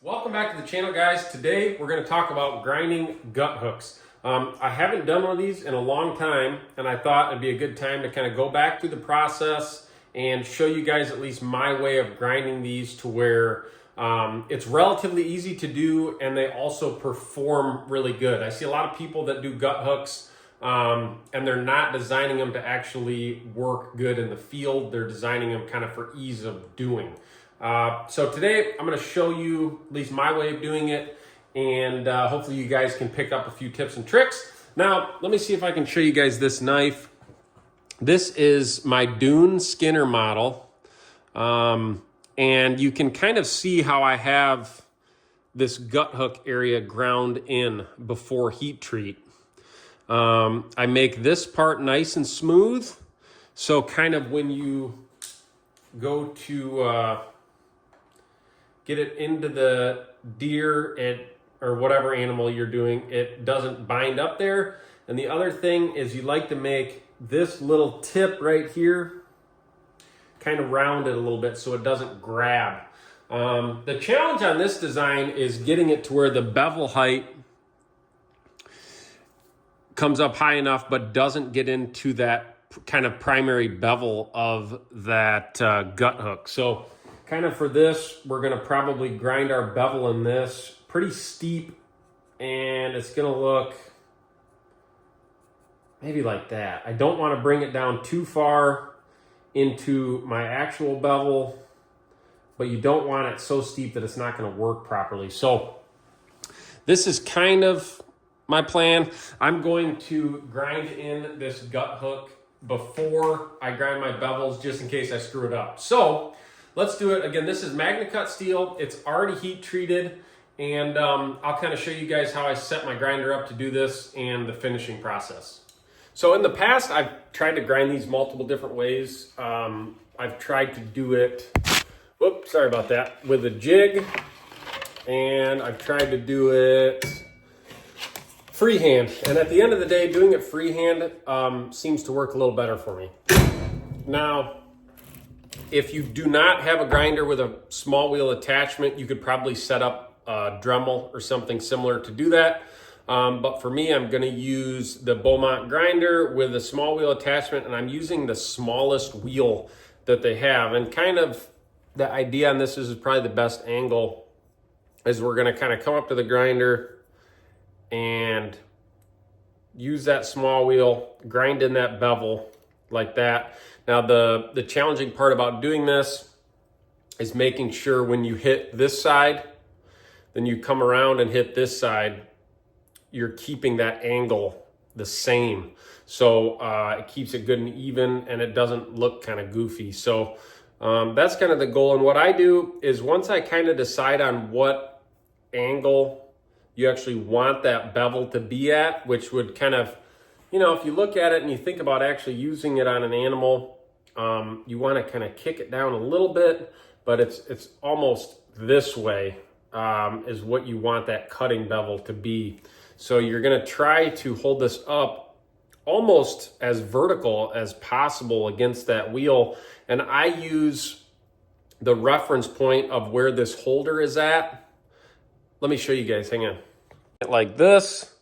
Welcome back to the channel, guys. Today we're going to talk about grinding gut hooks. I haven't done one of these in a long time, and I thought it'd be a good time to kind of go back through the process and show you guys at least my way of grinding these to where it's relatively easy to do, and they also perform really good. I see a lot of people that do gut hooks and they're not designing them to actually work good in the field. They're designing them kind of for ease of doing. So today I'm going to show you at least my way of doing it, and hopefully you guys can pick up a few tips and tricks. Now, let me see if I can show you guys this knife. This is my Dune Skinner model, and you can kind of see how I have this gut hook area ground in before heat treat. I make this part nice and smooth, so kind of when you go to get it into the deer or whatever animal you're doing, it doesn't bind up there. And the other thing is you like to make this little tip right here kind of rounded a little bit so it doesn't grab. The challenge on this design is getting it to where the bevel height comes up high enough but doesn't get into that kind of primary bevel of that gut hook. So kind of for this, we're going to probably grind our bevel in this pretty steep, and it's going to look maybe like that. I don't want to bring it down too far into my actual bevel, but you don't want it so steep that it's not going to work properly. So this is kind of my plan. I'm going to grind in this gut hook before I grind my bevels just in case I screw it up. So let's do it. Again, this is Magna Cut steel. It's already heat treated, and I'll kind of show you guys how I set my grinder up to do this and the finishing process. So in the past, I've tried to grind these multiple different ways. I've tried to do it, whoops, sorry about that, with a jig, and I've tried to do it freehand. And at the end of the day, doing it freehand seems to work a little better for me. Now, if you do not have a grinder with a small wheel attachment, you could probably set up a Dremel or something similar to do that. But for me, I'm going to use the Beaumont grinder with a small wheel attachment, and I'm using the smallest wheel that they have. And kind of the idea on this is probably the best angle is we're going to kind of come up to the grinder and use that small wheel, grind in that bevel like that. Now the challenging part about doing this is making sure when you hit this side, then you come around and hit this side, you're keeping that angle the same. So it keeps it good and even, and it doesn't look kind of goofy. So that's kind of the goal. And what I do is once I kind of decide on what angle you actually want that bevel to be at, which would kind of, you know, if you look at it and you think about actually using it on an animal, you want to kind of kick it down a little bit, but it's almost this way is what you want that cutting bevel to be. So you're going to try to hold this up almost as vertical as possible against that wheel. And I use the reference point of where this holder is at. Let me show you guys, hang on. Like this,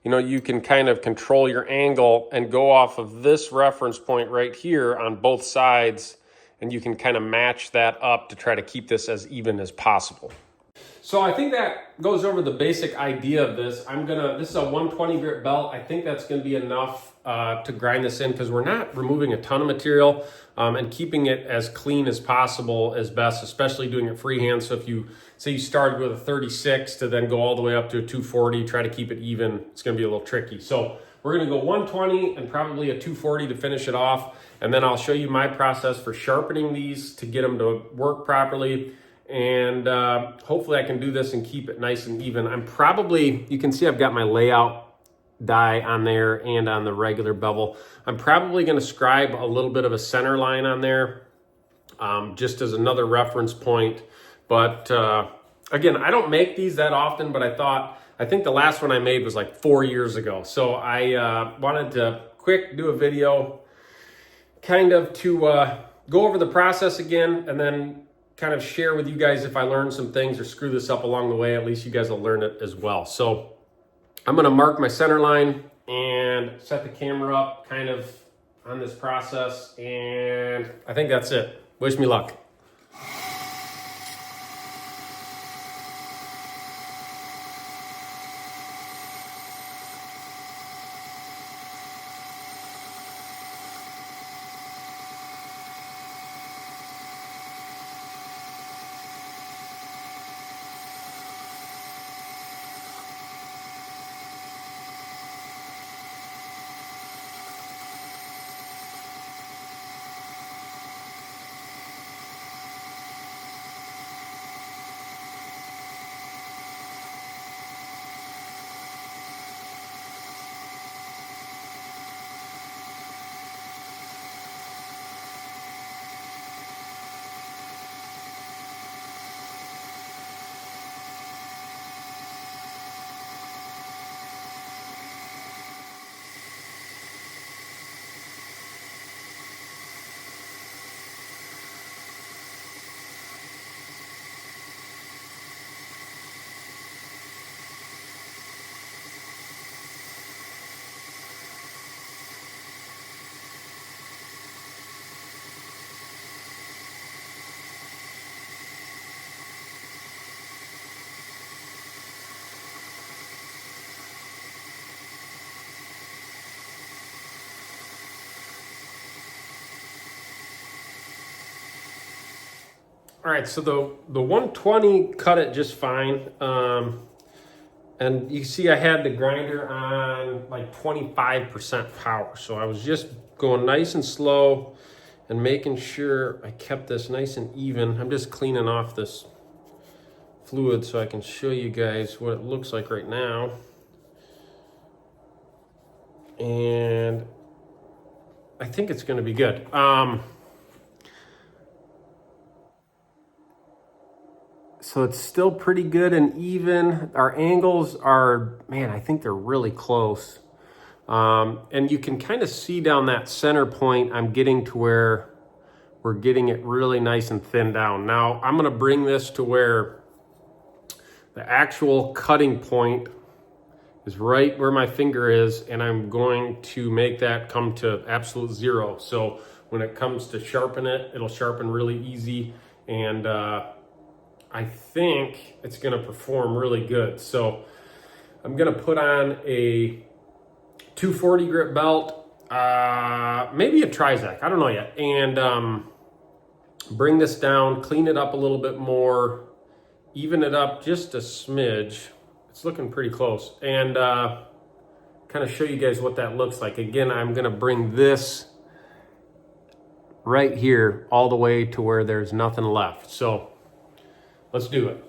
you know, you can kind of control your angle and go off of this reference point right here on both sides, and you can kind of match that up to try to keep this as even as possible. So I think that goes over the basic idea of this. This is a 120 grit belt. I think that's gonna be enough to grind this in because we're not removing a ton of material and keeping it as clean as possible is best, especially doing it freehand. So if you say you started with a 36 to then go all the way up to a 240, try to keep it even, it's gonna be a little tricky. So we're gonna go 120 and probably a 240 to finish it off. And then I'll show you my process for sharpening these to get them to work properly. And hopefully I can do this and keep it nice and even. You can see I've got my layout die on there and on the regular bevel. I'm probably going to scribe a little bit of a center line on there just as another reference point. But again, I don't make these that often, but I think the last one I made was like 4 years ago. So I wanted to do a video kind of to go over the process again, and then kind of share with you guys if I learn some things or screw this up along the way. At least you guys will learn it as well. So I'm going to mark my center line and set the camera up kind of on this process. And I think that's it. Wish me luck. All right, so the 120 cut it just fine. And you see I had the grinder on like 25% power. So I was just going nice and slow and making sure I kept this nice and even. I'm just cleaning off this fluid so I can show you guys what it looks like right now. And I think it's gonna be good. So it's still pretty good and even. Our angles are, man, I think they're really close. And you can kind of see down that center point, I'm getting to where we're getting it really nice and thin down. Now I'm gonna bring this to where the actual cutting point is right where my finger is, and I'm going to make that come to absolute zero. So when it comes to sharpen it, it'll sharpen really easy, and I think it's gonna perform really good. So I'm gonna put on a 240 grit belt, maybe a Trizac, I don't know yet, and bring this down, clean it up a little bit more, even it up just a smidge. It's looking pretty close, and kind of show you guys what that looks like. Again, I'm gonna bring this right here all the way to where there's nothing left. So let's do it.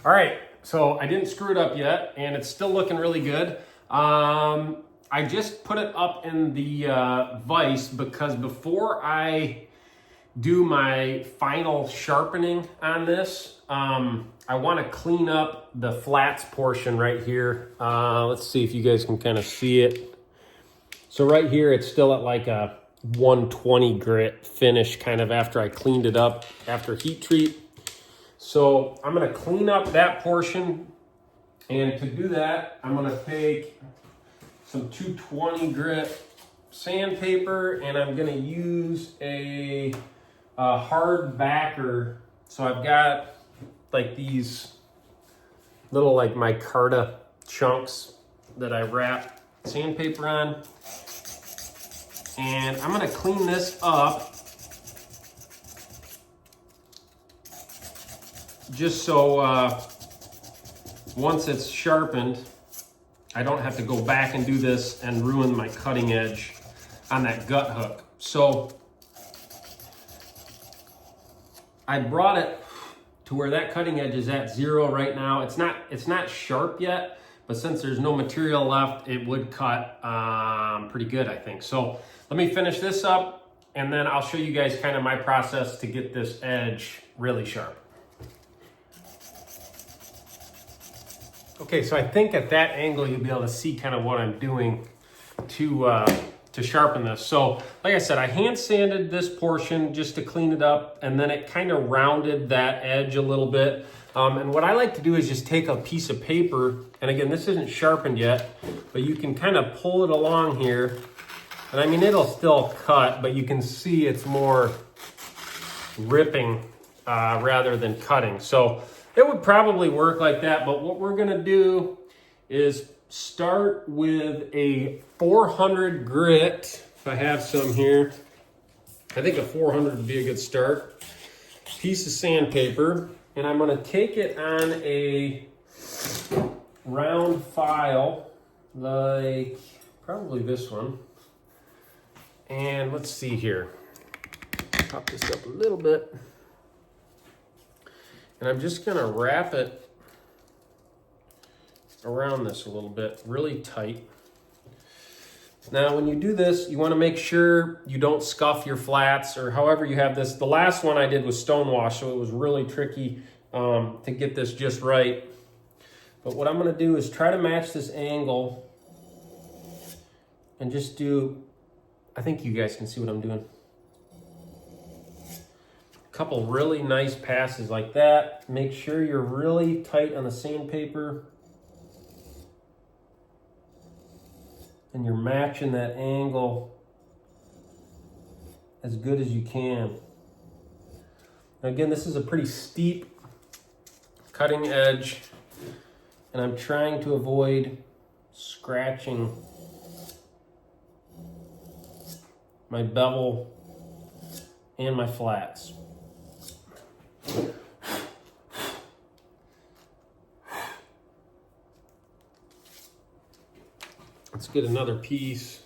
All right, so I didn't screw it up yet, and it's still looking really good. I just put it up in the vise because before I do my final sharpening on this, I want to clean up the flats portion right here. Let's see if you guys can kind of see it. So right here, it's still at like a 120 grit finish kind of after I cleaned it up after heat treat. So I'm gonna clean up that portion, and to do that, I'm gonna take some 220 grit sandpaper, and I'm gonna use a hard backer. So I've got like these little like micarta chunks that I wrap sandpaper on. And I'm gonna clean this up just so once it's sharpened, I don't have to go back and do this and ruin my cutting edge on that gut hook. So I brought it to where that cutting edge is at 0 right now. It's not sharp yet, but since there's no material left, it would cut pretty good, I think. So let me finish this up, and then I'll show you guys kind of my process to get this edge really sharp. Okay, so I think at that angle you'll be able to see kind of what I'm doing to sharpen this. So like I said, I hand sanded this portion just to clean it up, and then it kind of rounded that edge a little bit. And what I like to do is just take a piece of paper, and again, this isn't sharpened yet, but you can kind of pull it along here. And I mean, it'll still cut, but you can see it's more ripping rather than cutting. So it would probably work like that, but what we're gonna do is start with a 400 grit, if I have some here. I think a 400 would be a good start. Piece of sandpaper, and I'm gonna take it on a round file, like probably this one. And let's see here. Pop this up a little bit. And I'm just gonna wrap it around this a little bit, really tight. Now, when you do this, you wanna make sure you don't scuff your flats or however you have this. The last one I did was stonewash, so it was really tricky to get this just right. But what I'm gonna do is try to match this angle and just do, I think you guys can see what I'm doing. A couple really nice passes like that. Make sure you're really tight on the sandpaper. And you're matching that angle as good as you can. Now again, this is a pretty steep cutting edge, and I'm trying to avoid scratching my bevel and my flats. Let's get another piece.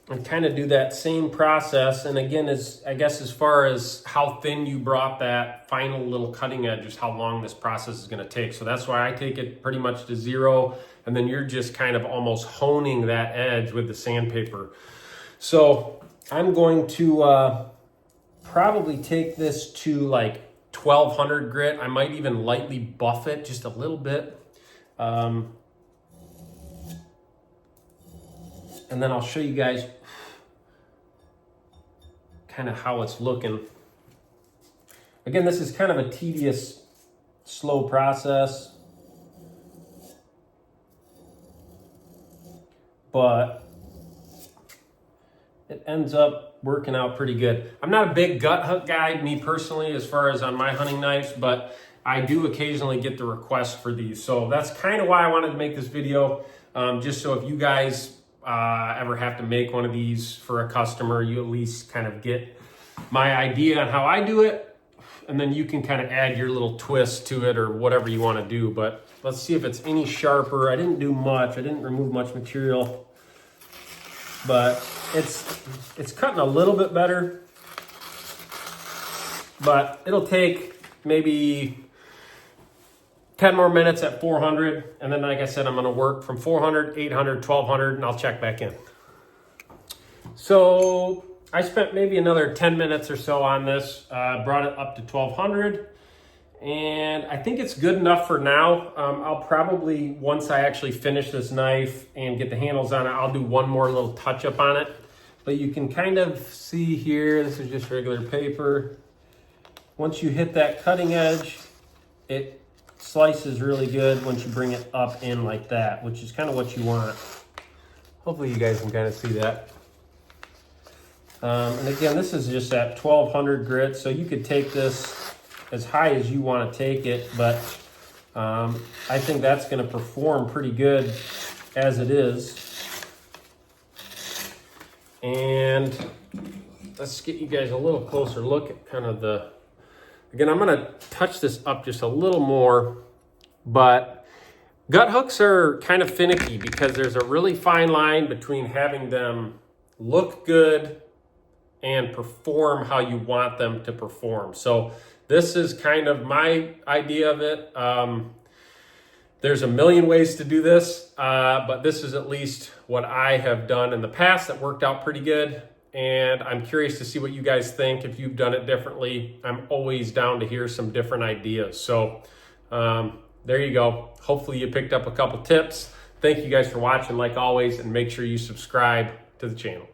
And kind of do that same process. And again, I guess as far as how thin you brought that final little cutting edge is how long this process is going to take. So that's why I take it pretty much to 0. And then you're just kind of almost honing that edge with the sandpaper. So I'm going to probably take this to like 1200 grit. I might even lightly buff it just a little bit. And then I'll show you guys kind of how it's looking. Again, this is kind of a tedious, slow process, but it ends up working out pretty good. I'm not a big gut hook guy, me personally, as far as on my hunting knives, but I do occasionally get the request for these. So that's kind of why I wanted to make this video, just so if you guys ever have to make one of these for a customer, you at least kind of get my idea on how I do it, and then you can kind of add your little twist to it or whatever you want to do. But let's see if it's any sharper. I didn't do much. I didn't remove much material, but it's cutting a little bit better, but it'll take maybe 10 more minutes at 400, and then like I said, I'm going to work from 400, 800, 1200, and I'll check back in. So I spent maybe another 10 minutes or so on this, brought it up to 1200, And I think it's good enough for now. I'll probably, once I actually finish this knife and get the handles on it, I'll do one more little touch up on it. But you can kind of see here, this is just regular paper. Once you hit that cutting edge, it slices really good once you bring it up in like that, which is kind of what you want. Hopefully you guys can kind of see that. And again, this is just at 1200 grit, so you could take this as high as you want to take it, but I think that's going to perform pretty good as it is. And let's get you guys a little closer look at kind of the, again, I'm going to touch this up just a little more, but gut hooks are kind of finicky because there's a really fine line between having them look good and perform how you want them to perform. So this is kind of my idea of it. There's a million ways to do this, but this is at least what I have done in the past that worked out pretty good. And I'm curious to see what you guys think. If you've done it differently, I'm always down to hear some different ideas. So there you go. Hopefully you picked up a couple tips. Thank you guys for watching like always, and make sure you subscribe to the channel.